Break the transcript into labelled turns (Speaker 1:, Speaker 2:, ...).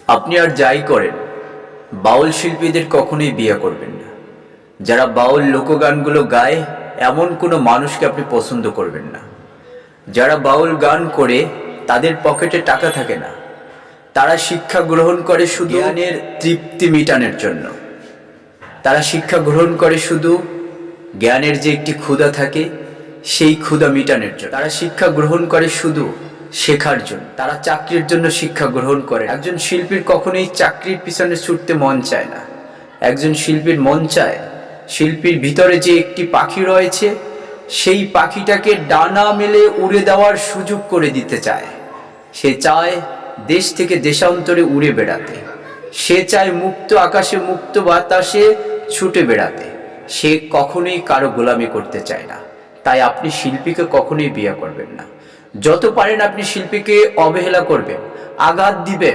Speaker 1: আপনি আর যাই করেন, বাউল শিল্পীদের কখনোই বিয়ে করবেন না। যারা বাউল লোকগানগুলো গায় এমন কোনো মানুষকে আপনি পছন্দ করবেন না। যারা বাউল গান করে তাদের পকেটে টাকা থাকে না, তারা শিক্ষা গ্রহণ করে শুধু জ্ঞানের তৃপ্তি মিটানোর জন্য। তারা শিক্ষা গ্রহণ করে শুধু জ্ঞানের যে একটি ক্ষুধা থাকে সেই ক্ষুধা মিটানোর জন্য। তারা শিক্ষা গ্রহণ করে শুধু শেখার জন্য। তারা চাকরির জন্য শিক্ষা গ্রহণ করে। একজন শিল্পীর কখনোই চাকরির পিছনে ছুটতে মন চায় না। একজন শিল্পীর মন চায় শিল্পীর ভিতরে যে একটি পাখি রয়েছে সেই পাখিটাকে ডানা মেলে উড়ে দেওয়ার সুযোগ করে দিতে চায়। সে চায় দেশ থেকে দেশান্তরে উড়ে বেড়াতে। সে চায় মুক্ত আকাশে মুক্ত বাতাসে ছুটে বেড়াতে। সে কখনোই কারো গোলামি করতে চায় না। তাই আপনি শিল্পীকে কখনোই বিয়ে করবেন না। যত পারেন আপনি শিল্পীকে অবহেলা করবেন, আঘাত দিবেন।